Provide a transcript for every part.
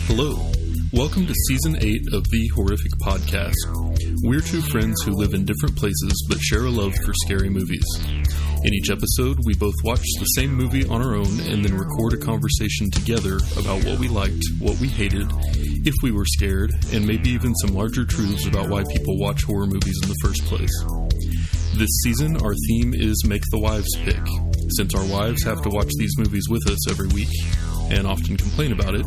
Hello. Welcome to Season 8 of The Horrific Podcast. We're two friends who live in different places but share a love for scary movies. In each episode, we both watch the same movie on our own and then record a conversation together about what we liked, what we hated, if we were scared, and maybe even some larger truths about why people watch horror movies in the first place. This season, our theme is Make the Wives Pick, since our wives have to watch these movies with us every week, and often complain about it.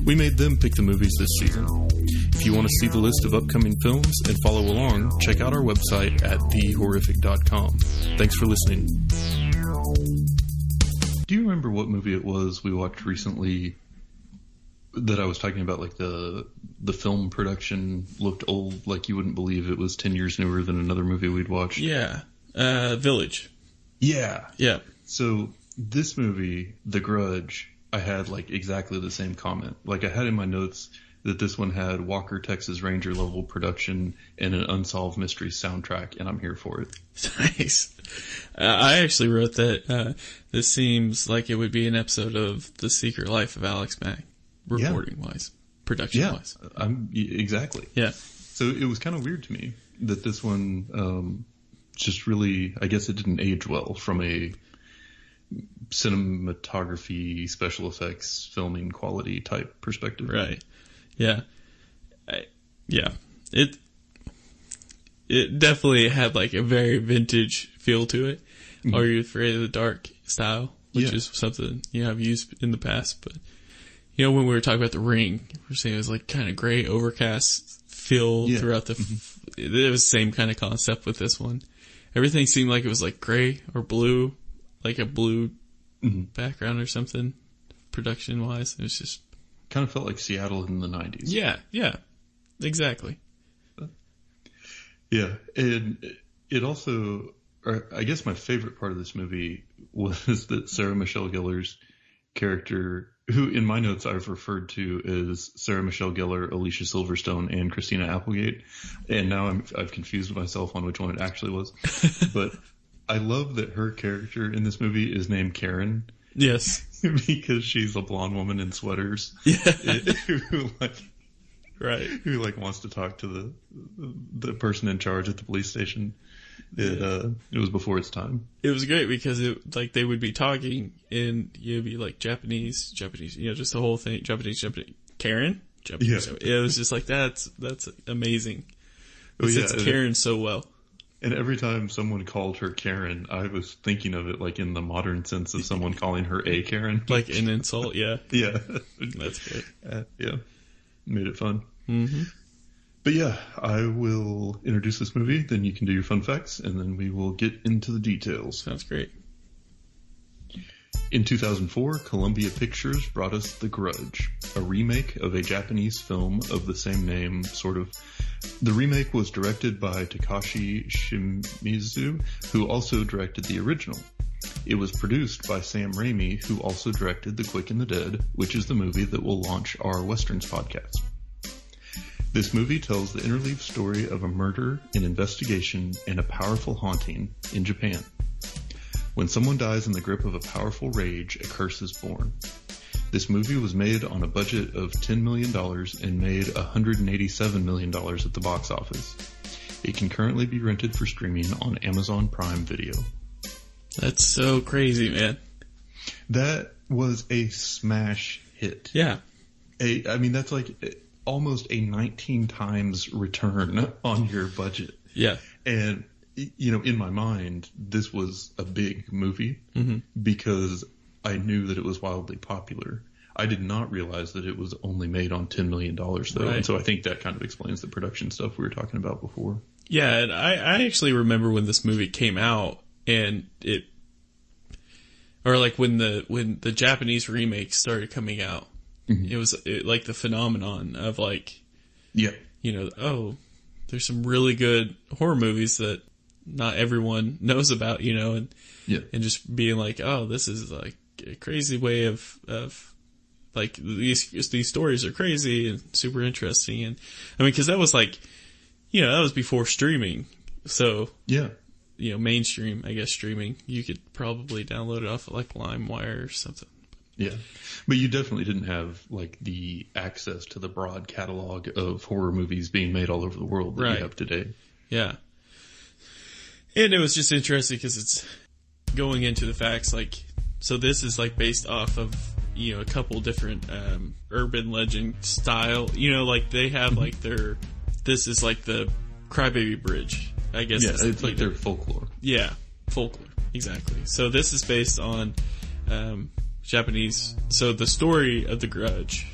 We made them pick the movies this season. If you want to see the list of upcoming films and follow along, check out our website at thehorrific.com. Thanks for listening. Do you remember what movie it was we watched recently that I was talking about, like the film production looked old, like you wouldn't believe it was 10 years newer than another movie we'd watched? Yeah. Village. Yeah. Yeah. So this movie, The Grudge, I had like exactly the same comment. Like I had in my notes that this one had Walker, Texas Ranger level production and an unsolved mystery soundtrack, and I'm here for it. Nice. I actually wrote that this seems like it would be an episode of The Secret Life of Alex Mack, reporting-wise, production-wise. Exactly. Yeah. So it was kind of weird to me that this one just really, I guess it didn't age well from a cinematography, special effects, filming quality type perspective. Right. Yeah. It definitely had like a very vintage feel to it. Mm-hmm. Are You Afraid of the Dark style, which is something I've used in the past. But when we were talking about The Ring, we were saying it was like kind of gray, overcast feel throughout the. It was the same kind of concept with this one. Everything seemed like it was like gray or blue, like a blue background or something. Production wise, it was just kind of felt like Seattle in the 90s. Yeah, exactly. Yeah, and it also, I guess my favorite part of this movie was that Sarah Michelle Gellar's character, who in my notes I've referred to as Sarah Michelle Gellar, Alicia Silverstone, and Christina Applegate, and now I've confused myself on which one it actually was. But I love that her character in this movie is named Karen. Yes. Because she's a blonde woman in sweaters. Yeah. Who wants to talk to the person in charge at the police station. It was before its time. It was great because they would be talking and you'd be like Japanese, just the whole thing, Japanese, Karen? Japanese. Yeah. It was just like, that's amazing. It's Karen so well. And every time someone called her Karen, I was thinking of it like in the modern sense of someone calling her a Karen. Like an insult, yeah. Yeah. That's great. Yeah. Made it fun. Mm-hmm. But yeah, I will introduce this movie, then you can do your fun facts, and then we will get into the details. Sounds great. In 2004, Columbia Pictures brought us The Grudge, a remake of a Japanese film of the same name, sort of. The remake was directed by Takashi Shimizu, who also directed the original. It was produced by Sam Raimi, who also directed The Quick and the Dead, which is the movie that will launch our Westerns podcast. This movie tells the interleaved story of a murder, an investigation, and a powerful haunting in Japan. When someone dies in the grip of a powerful rage, a curse is born. This movie was made on a budget of $10 million and made $187 million at the box office. It can currently be rented for streaming on Amazon Prime Video. That's so crazy, man. That was a smash hit. Yeah. That's like almost a 19 times return on your budget. Yeah. And, in my mind, this was a big movie because I knew that it was wildly popular. I did not realize that it was only made on $10 million, though. Right. And so I think that kind of explains the production stuff we were talking about before. Yeah, and I actually remember when this movie came out, and when the Japanese remake started coming out, it was like the phenomenon of like, there's some really good horror movies that not everyone knows about, and just being like, oh, this is like a crazy way of like these stories are crazy and super interesting. And because that was like, that was before streaming. So mainstream, I guess, streaming, you could probably download it off of like LimeWire or something. Yeah. But you definitely didn't have, like, the access to the broad catalog of horror movies being made all over the world that you have today. Yeah. And it was just interesting because it's going into the facts, like, so this is, like, based off of, you know, a couple different urban legend style. You know, like, they have, like, this is, like, the Crybaby Bridge, I guess. Yeah, it's like their folklore. Yeah, folklore, exactly. So this is based on Japanese. So the story of the Grudge,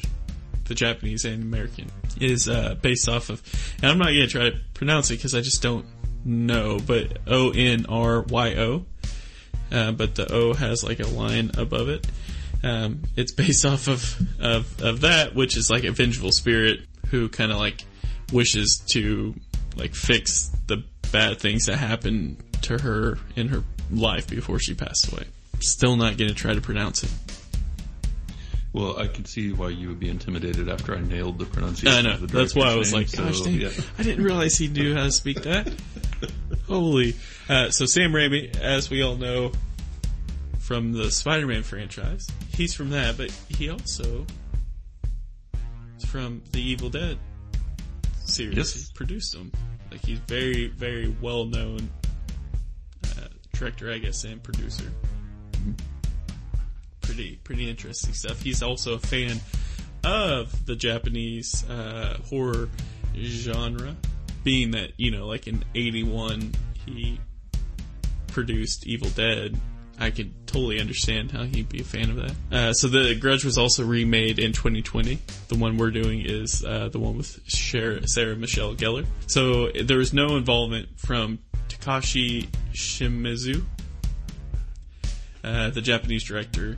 the Japanese and American, is based off of, and I'm not going to try to pronounce it because I just don't know, but Onryo. But the O has like a line above it. It's based off of that, which is like a vengeful spirit who kind of like wishes to like fix the bad things that happened to her in her life before she passed away. Still not going to try to pronounce it. Well, I could see why you would be intimidated after I nailed the pronunciation. I know. Of the That's why I was name, like, gosh, dang, yeah. I didn't realize he knew how to speak that. Holy. So Sam Raimi, as we all know from the Spider-Man franchise, he's from that, but he also is from the Evil Dead series. Yes. He produced them. Like, he's very, very well-known director, I guess, and producer. Pretty interesting stuff. He's also a fan of the Japanese horror genre, being that, you know, like in 81 he produced Evil Dead. I could totally understand how he'd be a fan of that. So the Grudge was also remade in 2020. The one we're doing is the one with Sarah Michelle Gellar. So there was no involvement from Takashi Shimizu. The Japanese director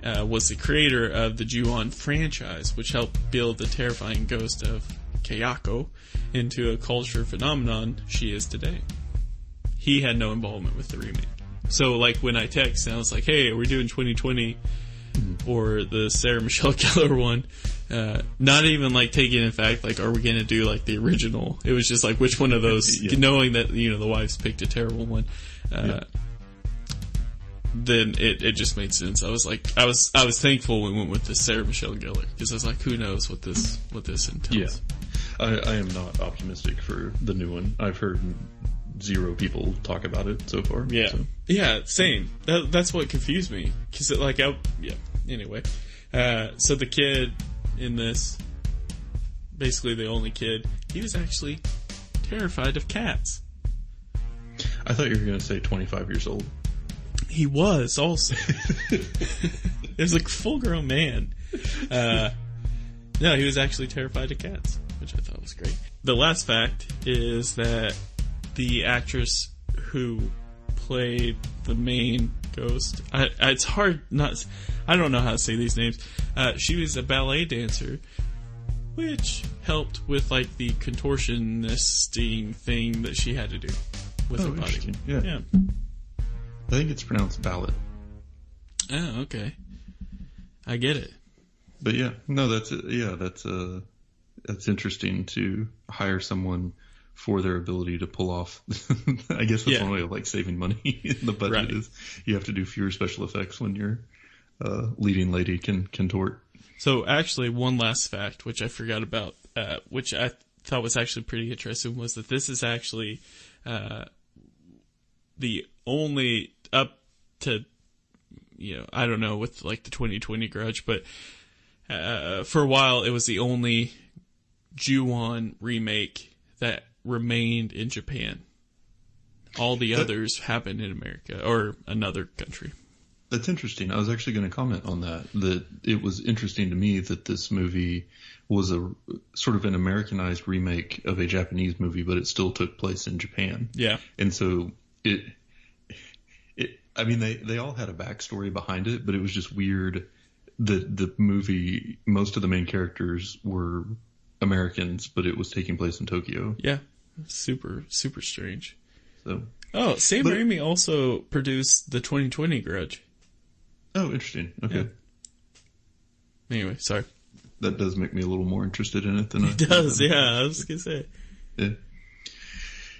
was the creator of the Ju-On franchise, which helped build the terrifying ghost of Kayako into a culture phenomenon she is today. He had no involvement with the remake. So, like, when I text and I was like, hey, we're doing 2020 or the Sarah Michelle Gellar one, not even, like, taking in fact, like, are we going to do, like, the original? It was just like, which one of those, knowing that, you know, the wives picked a terrible one, then it just made sense. I was like, I was thankful we went with the Sarah Michelle Gellar, because I was like, who knows what this entails. Yeah. I am not optimistic for the new one. I've heard 0 people talk about it so far. Yeah. So. Yeah, same. That's what confused me. Cause anyway. So the kid in this, basically the only kid, he was actually terrified of cats. I thought you were going to say 25 years old. He was also. It was like a full grown man. No, he was actually terrified of cats, which I thought was great. The last fact is that the actress who played the main ghost, it's hard not, I don't know how to say these names. She was a ballet dancer, which helped with like the contortionisting thing that she had to do with her body. Yeah. I think it's pronounced ballad. Oh, okay. I get it. But yeah, no, that's interesting to hire someone for their ability to pull off. I guess that's one way of like saving money in the budget is you have to do fewer special effects when your leading lady can contort. So actually, one last fact, which I forgot about, which I thought was actually pretty interesting, was that this is actually the only up to, you know, I don't know with like the 2020 Grudge, but for a while it was the only Ju-On remake that remained in Japan. All the others happened in America or another country. That's interesting. I was actually going to comment on that. That it was interesting to me that this movie was a sort of an Americanized remake of a Japanese movie, but it still took place in Japan. Yeah. And so I mean, they all had a backstory behind it, but it was just weird that the movie, most of the main characters were Americans, but it was taking place in Tokyo. Yeah. Super, super strange. So. Oh, Sam Raimi also produced the 2020 Grudge. Oh, interesting. Okay. Yeah. Anyway, sorry. That does make me a little more interested in it than it does. Yeah, I was gonna say. Yeah.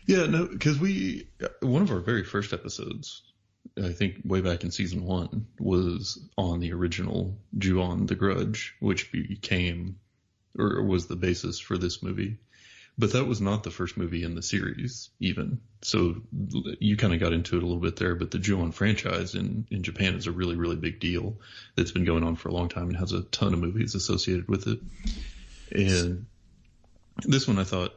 Yeah, no, because one of our very first episodes, I think way back in season 1, was on the original Ju-on the Grudge, which became, or was the basis for this movie. But that was not the first movie in the series, even. So you kind of got into it a little bit there, but the Ju-on franchise in Japan is a really, really big deal that's been going on for a long time and has a ton of movies associated with it. And this one I thought,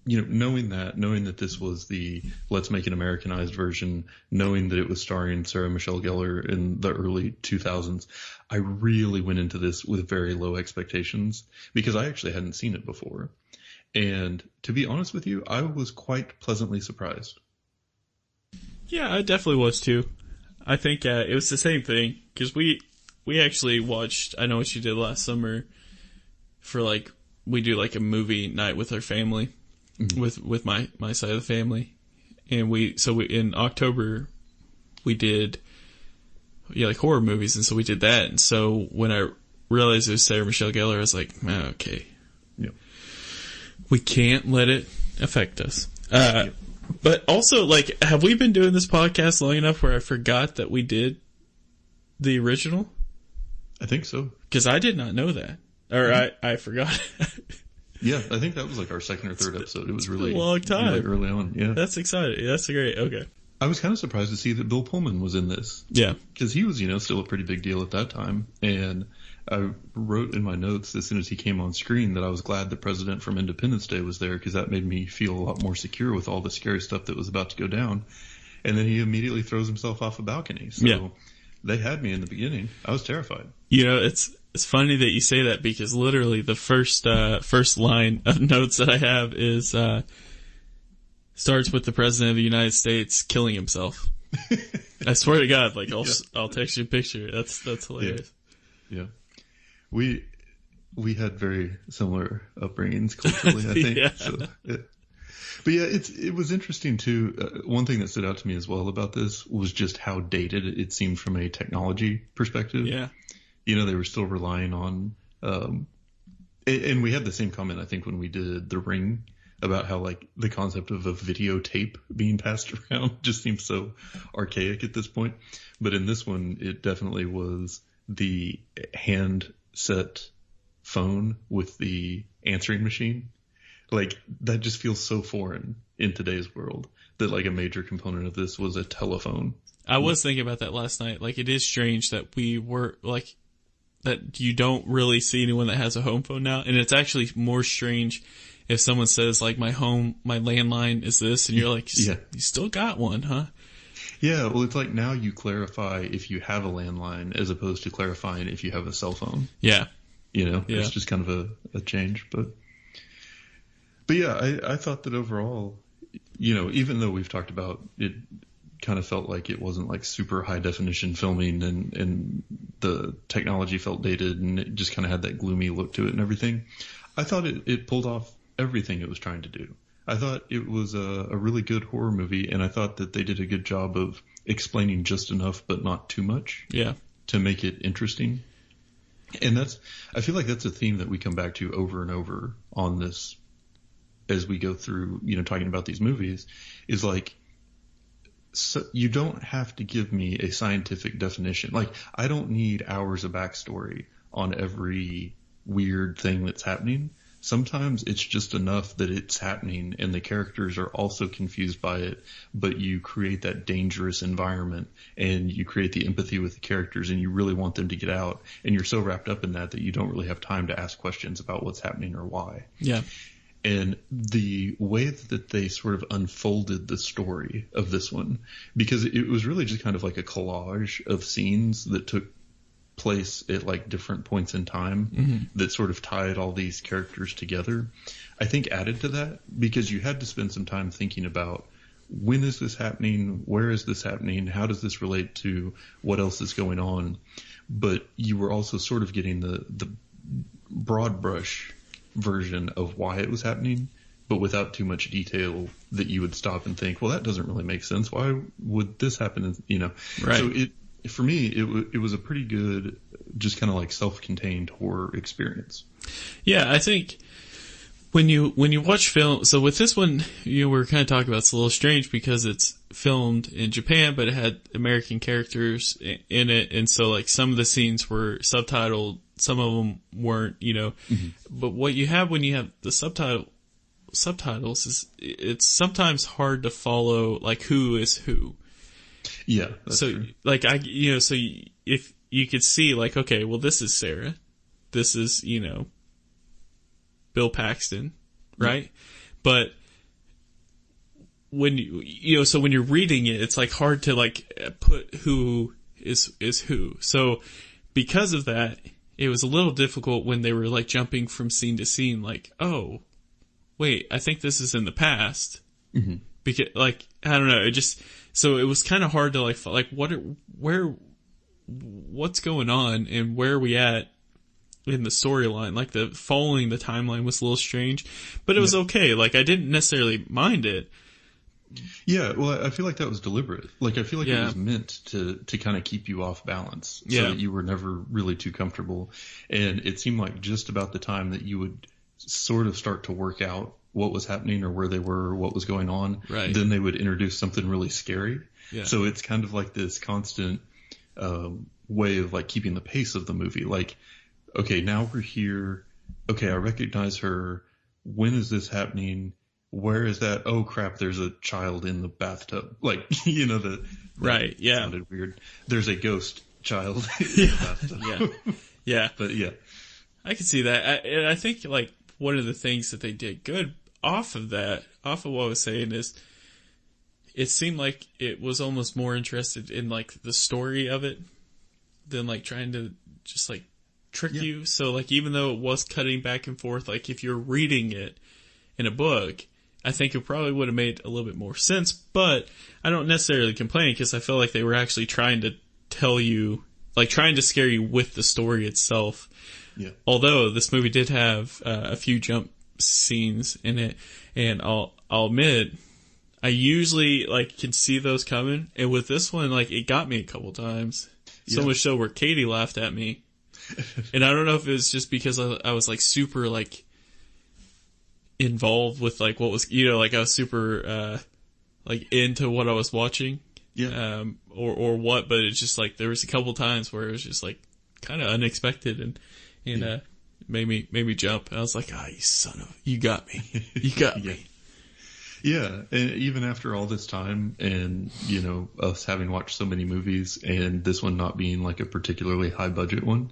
knowing that this was the let's make an Americanized version, knowing that it was starring Sarah Michelle Gellar in the early 2000s, I really went into this with very low expectations because I actually hadn't seen it before. And to be honest with you, I was quite pleasantly surprised. Yeah, I definitely was too. I think it was the same thing because we actually watched I Know What You Did Last Summer for we do a movie night with our family, with my side of the family, and we in October we did horror movies, and so we did that, and so when I realized it was Sarah Michelle Gellar, I was like, okay. Yep. We can't let it affect us. But also, have we been doing this podcast long enough where I forgot that we did the original? I think so. Because I did not know that. Or I forgot. Yeah, I think that was our second or third episode. It was really a long time. Really early on, yeah. That's exciting. That's great. Okay. I was kind of surprised to see that Bill Pullman was in this. Yeah. Because he was, still a pretty big deal at that time. And I wrote in my notes as soon as he came on screen that I was glad the president from Independence Day was there because that made me feel a lot more secure with all the scary stuff that was about to go down. And then he immediately throws himself off a balcony. So they had me in the beginning. I was terrified. It's funny that you say that because literally the first line of notes that I have is starts with the president of the United States killing himself. I swear to God, I'll text you a picture. That's hilarious. Yeah. We had very similar upbringings culturally, I think. Yeah. So, but yeah, it was interesting too. One thing that stood out to me as well about this was just how dated it seemed from a technology perspective. Yeah. They were still relying on, and we had the same comment, I think, when we did The Ring about how the concept of a videotape being passed around just seems so archaic at this point. But in this one, it definitely was the handset phone with the answering machine. That just feels so foreign in today's world that a major component of this was a telephone. I was thinking about that last night. It is strange that we were that you don't really see anyone that has a home phone now. And it's actually more strange if someone says my landline is this, and you're yeah, you still got one, huh? Yeah, well, it's now you clarify if you have a landline as opposed to clarifying if you have a cell phone. Yeah. It's just kind of a change. But yeah, I thought that overall, even though we've talked about it, kind of felt like it wasn't super high definition filming and the technology felt dated and it just kind of had that gloomy look to it and everything. I thought it pulled off everything it was trying to do. I thought it was a really good horror movie, and I thought that they did a good job of explaining just enough but not too much to make it interesting. And I feel like that's a theme that we come back to over and over on this as we go through, talking about these movies, is so you don't have to give me a scientific definition. I don't need hours of backstory on every weird thing that's happening. Sometimes it's just enough that it's happening and the characters are also confused by it, but you create that dangerous environment and you create the empathy with the characters and you really want them to get out, and you're so wrapped up in that you don't really have time to ask questions about what's happening or why. Yeah. And the way that they sort of unfolded the story of this one, because it was really just kind of a collage of scenes that took place at different points in time that sort of tied all these characters together, I think added to that, because you had to spend some time thinking about when is this happening, where is this happening, how does this relate to what else is going on, but you were also sort of getting the broad brush version of why it was happening, but without too much detail that you would stop and think, well, that doesn't really make sense. Why would this happen? Right. So for me, it was a pretty good, just kind of self-contained horror experience. Yeah, I think when you watch film, so with this one, we were kind of talking about, it's a little strange because it's filmed in Japan, but it had American characters in it, and so like some of the scenes were subtitled, some of them weren't, Mm-hmm. But what you have when you have the subtitles is it's sometimes hard to follow like who is who. Yeah, that's so true. Like if you could see like, okay, well this is Sarah, this is Bill Paxton, right? Yeah. But when so when you're reading it, it's like hard to like put who is who. So because of that, it was a little difficult when they were like jumping from scene to scene, like, oh, wait, I think this is in the past. Mm-hmm. Because like, I don't know, so it was kind of hard to like what's going on and where are we at in the storyline. Like following the timeline was a little strange, but it was okay. Like I didn't necessarily mind it. Yeah, well, I feel like that was deliberate. Like I feel like it was meant to kind of keep you off balance, so that you were never really too comfortable. And it seemed like just about the time that you would sort of start to work out what was happening or where they were or what was going on, right, then they would introduce something really scary. Yeah. So it's kind of like this constant way of like keeping the pace of the movie. Like, okay, now we're here. Okay, I recognize her. When is this happening? Where is that? Oh crap, there's a child in the bathtub. Like, that right, yeah. sounded weird. There's a ghost child in the bathtub. Yeah. But yeah. I can see that. And I think like one of the things that they did good off of what I was saying is it seemed like it was almost more interested in like the story of it than like trying to just like trick you. So like even though it was cutting back and forth, like if you're reading it in a book, I think it probably would have made a little bit more sense, but I don't necessarily complain because I feel like they were actually trying to tell you, like trying to scare you with the story itself. Yeah. Although this movie did have a few jump scenes in it, and I'll admit, I usually like can see those coming, and with this one, like it got me a couple times. So much so where Katie laughed at me, and I don't know if it was just because I was like super like involved with like what was like I was super like into what I was watching, or what, but it's just like there was a couple times where it was just like kind of unexpected and made me jump. And I was like, you got me. You got me. Yeah. And even after all this time and, us having watched so many movies and this one not being like a particularly high budget one,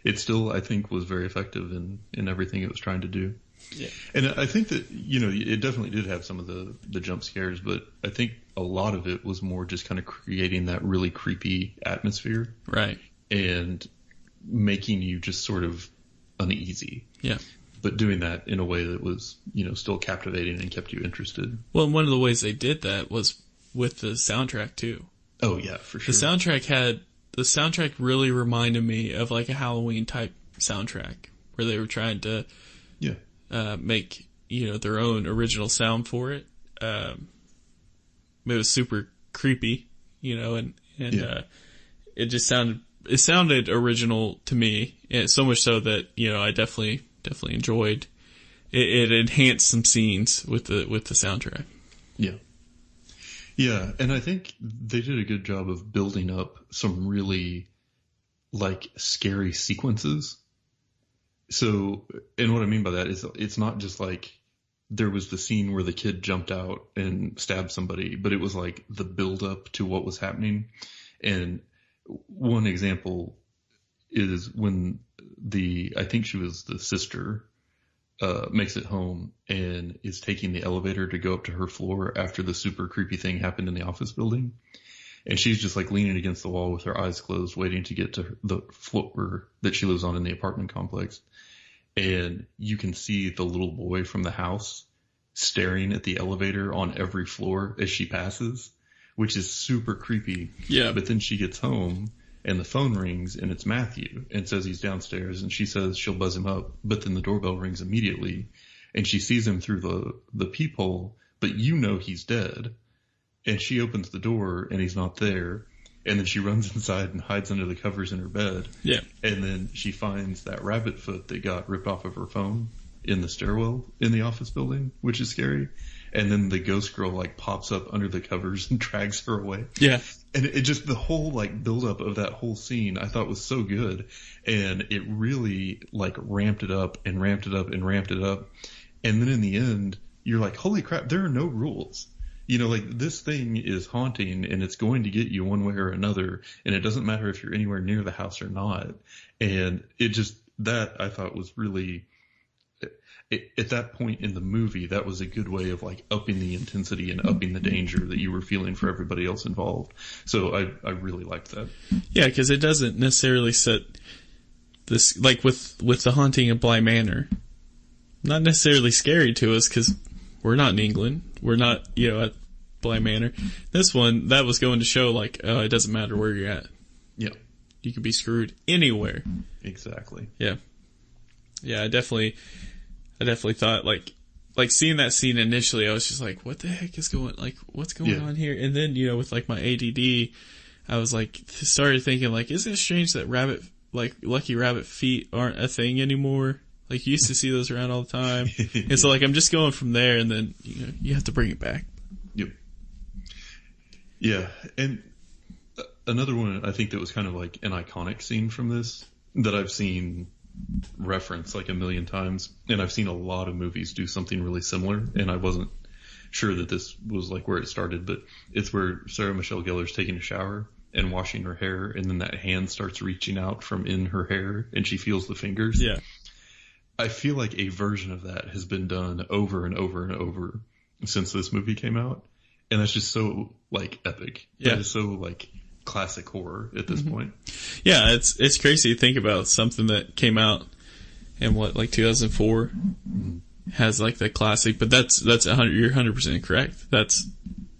it still, I think, was very effective in everything it was trying to do. Yeah. And I think that, it definitely did have some of the jump scares, but I think a lot of it was more just kind of creating that really creepy atmosphere. Right. And making you just sort of uneasy. Yeah. But doing that in a way that was, still captivating and kept you interested. Well, one of the ways they did that was with the soundtrack too. Oh yeah, for sure. The soundtrack really reminded me of like a Halloween type soundtrack where they were trying to make, their own original sound for it. It was super creepy, and it just sounded original to me, and so much so that I definitely enjoyed it. It enhanced some scenes with the soundtrack. Yeah, and I think they did a good job of building up some really like scary sequences. So, and what I mean by that is it's not just like there was the scene where the kid jumped out and stabbed somebody, but it was like the build up to what was happening. And one example is when I think she was the sister, makes it home and is taking the elevator to go up to her floor after the super creepy thing happened in the office building. And she's just like leaning against the wall with her eyes closed, waiting to get to the floor that she lives on in the apartment complex. And you can see the little boy from the house staring at the elevator on every floor as she passes, which is super creepy. Yeah. But then she gets home and the phone rings and it's Matthew and says he's downstairs, and she says she'll buzz him up. But then the doorbell rings immediately and she sees him through the peephole, but he's dead. And she opens the door and he's not there. And then she runs inside and hides under the covers in her bed. Yeah. And then she finds that rabbit foot that got ripped off of her phone. in the stairwell in the office building, which is scary. And then the ghost girl like pops up under the covers and drags her away. Yeah. And it just, the whole like buildup of that whole scene I thought was so good. And it really like ramped it up and ramped it up and ramped it up. And then in the end, you're like, holy crap, there are no rules. You know, like this thing is haunting and it's going to get you one way or another. And it doesn't matter if you're anywhere near the house or not. And it just, that I thought was really, at that point in the movie, that was a good way of like upping the intensity and upping the danger that you were feeling for everybody else involved. So I really liked that. Yeah, because it doesn't necessarily set this, like with the haunting of Bly Manor, not necessarily scary to us because we're not in England. We're not, at Bly Manor. This one, that was going to show like, it doesn't matter where you're at. Yeah. You could be screwed anywhere. Exactly. Yeah. Yeah, I definitely thought like seeing that scene initially, I was just like, what the heck is what's going on here? And then, with like my ADD, I was like, started thinking like, isn't it strange that lucky rabbit feet aren't a thing anymore? Like you used to see those around all the time. And so like, I'm just going from there and then, you have to bring it back. Yep. Yeah. And another one I think that was kind of like an iconic scene from this that I've seen reference like a million times, and I've seen a lot of movies do something really similar, and I wasn't sure that this was like where it started, but it's where Sarah Michelle Gellar's taking a shower and washing her hair, and then that hand starts reaching out from in her hair and she feels the fingers. Yeah. I feel like a version of that has been done over and over and over since this movie came out, and that's just so like epic. Yeah. That is so like classic horror at this point. Yeah, it's crazy to think about something that came out in like 2004 has like the classic, but that's 100. You're 100% correct. That's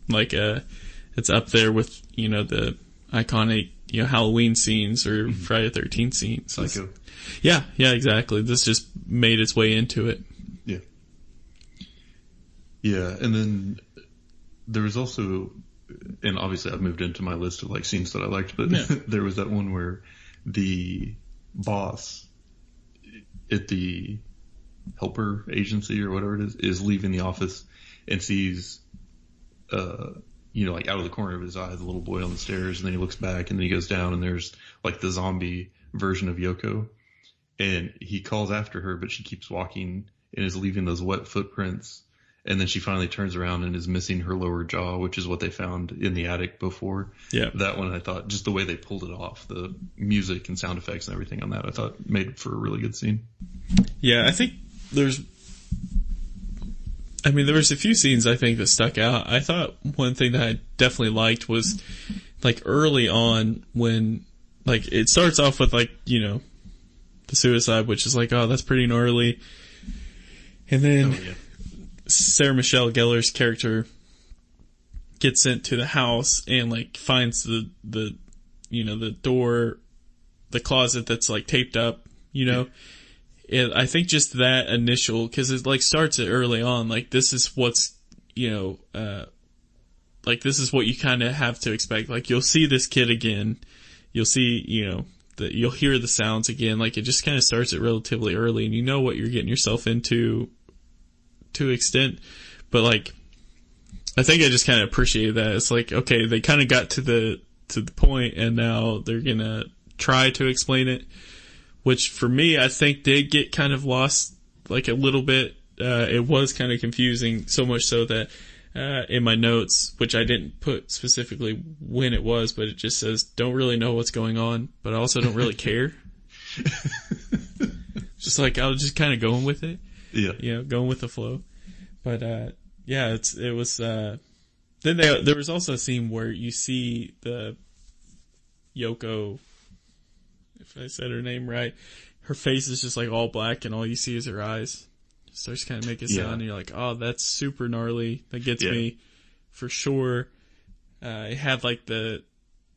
like it's up there with the iconic Halloween scenes or Friday the 13th scenes. Psycho. Yeah, exactly. This just made its way into it. Yeah, and then there was also, and obviously I've moved into my list of like scenes that I liked, but there was that one where the boss at the helper agency or whatever it is leaving the office and sees, like out of the corner of his eye, the little boy on the stairs, and then he looks back and then he goes down and there's like the zombie version of Yoko, and he calls after her, but she keeps walking and is leaving those wet footprints. And then she finally turns around and is missing her lower jaw, which is what they found in the attic before. Yeah. That one, I thought, just the way they pulled it off, the music and sound effects and everything on that, I thought made for a really good scene. Yeah, I think there was a few scenes I think that stuck out. I thought one thing that I definitely liked was like early on when like it starts off with like, the suicide, which is like, oh, that's pretty gnarly. And then Sarah Michelle Gellar's character gets sent to the house and like finds the door, the closet that's like taped up, And I think just that initial, cause it like starts it early on, like this is what's, like this is what you kind of have to expect. Like you'll see this kid again, you'll see, you'll hear the sounds again. Like it just kind of starts it relatively early and you know what you're getting yourself into to an extent, but like I think I just kind of appreciated that. It's like, okay, they kind of got to the point and now they're gonna try to explain it, which for me I think did get kind of lost like a little bit. It was kind of confusing, so much so that in my notes, which I didn't put specifically when it was, but it just says don't really know what's going on, but I also don't really care. Just like I was just kind of going with it. Yeah. Going with the flow. But, it was, then there was also a scene where you see the Yoko, if I said her name right, her face is just like all black and all you see is her eyes. It starts kind of making a sound and you're like, oh, that's super gnarly. That gets me for sure. It had like the,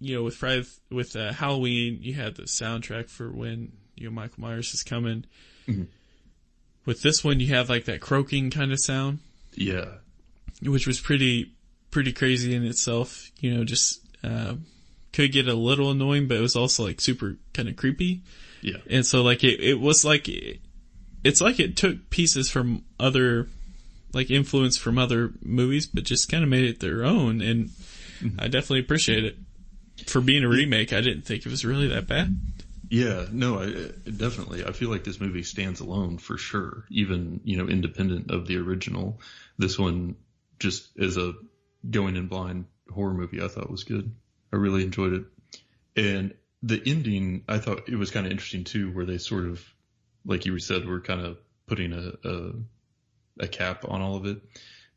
with Halloween, you had the soundtrack for when, Michael Myers is coming. Mm-hmm. With this one, you have like that croaking kind of sound. Yeah. Which was pretty crazy in itself. Just could get a little annoying, but it was also like super kind of creepy. Yeah. And so like it was like it's like it took pieces from other, like influence from other movies, but just kind of made it their own. And I definitely appreciate it. For being a remake, I didn't think it was really that bad. Yeah, no, definitely. I feel like this movie stands alone for sure, even, independent of the original. This one, just as a going in blind horror movie, I thought was good. I really enjoyed it. And the ending, I thought it was kind of interesting too, where they sort of, like you said, were kind of putting a cap on all of it,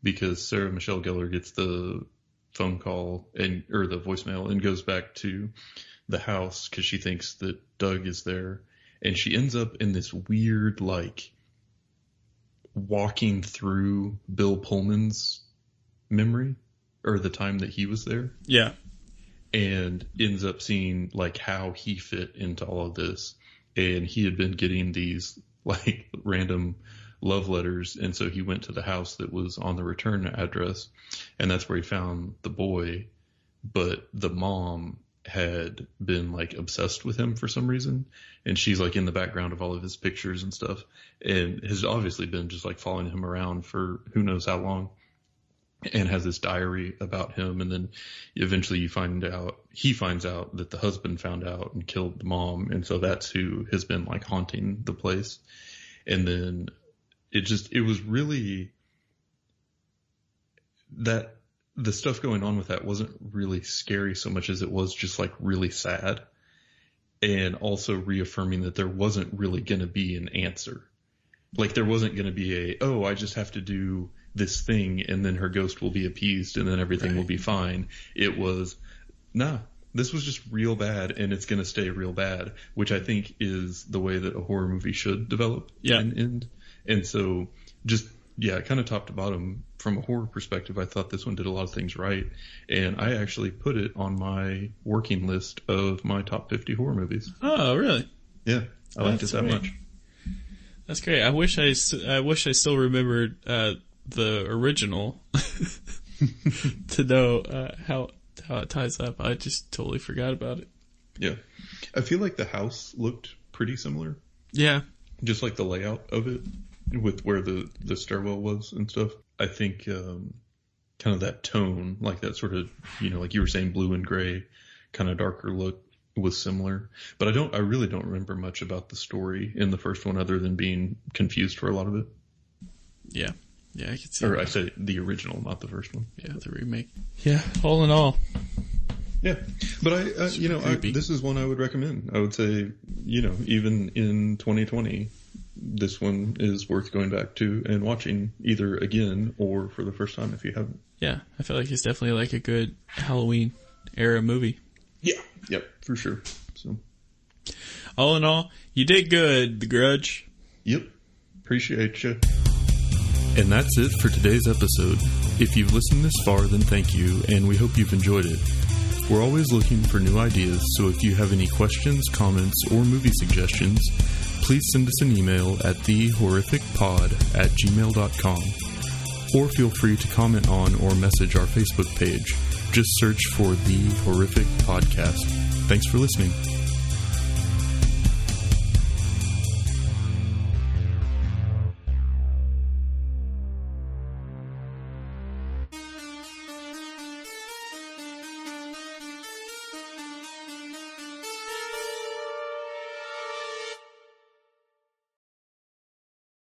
because Sarah Michelle Gellar gets the phone call or the voicemail and goes back to the house because she thinks that Doug is there, and she ends up in this weird, like, walking through Bill Pullman's memory, or the time that he was there. Yeah. And ends up seeing, like, how he fit into all of this. And he had been getting these, like, random love letters, and so he went to the house that was on the return address, and that's where he found the boy. But the mom had been, like, obsessed with him for some reason, and she's, like, in the background of all of his pictures and stuff, and has obviously been just, like, following him around for who knows how long, and has this diary about him. And then eventually he finds out that the husband found out and killed the mom, and so that's who has been, like, haunting the place. And then it was really that the stuff going on with that wasn't really scary so much as it was just, like, really sad, and also reaffirming that there wasn't really going to be an answer. Like, there wasn't going to be I just have to do this thing and then her ghost will be appeased and then everything will be fine. It was, this was just real bad, and it's going to stay real bad, which I think is the way that a horror movie should develop and end. And so just, kind of top to bottom, from a horror perspective, I thought this one did a lot of things right. And I actually put it on my working list of my top 50 horror movies. Oh, really? Yeah. I liked it that much. That's great. I wish I still remembered the original to know how it ties up. I just totally forgot about it. Yeah. I feel like the house looked pretty similar. Yeah. Just like the layout of it, with where the stairwell was and stuff. I think kind of that tone, like that sort of, like you were saying, blue and gray, kind of darker look was similar. But I really don't remember much about the story in the first one, other than being confused for a lot of it. Yeah. Yeah, I could see. Or I said the original, not the first one. Yeah, the remake. Yeah, all in all. Yeah, but this is one I would recommend. I would say, even in 2020, this one is worth going back to and watching, either again or for the first time if you haven't. Yeah, I feel like it's definitely like a good Halloween era movie. Yeah, yep, for sure. So, all in all, you did good, The Grudge. Yep, appreciate you. And that's it for today's episode. If you've listened this far, then thank you, and we hope you've enjoyed it. We're always looking for new ideas, so if you have any questions, comments, or movie suggestions, please send us an email at thehorrificpod@gmail.com, or feel free to comment on or message our Facebook page. Just search for The Horrific Podcast. Thanks for listening.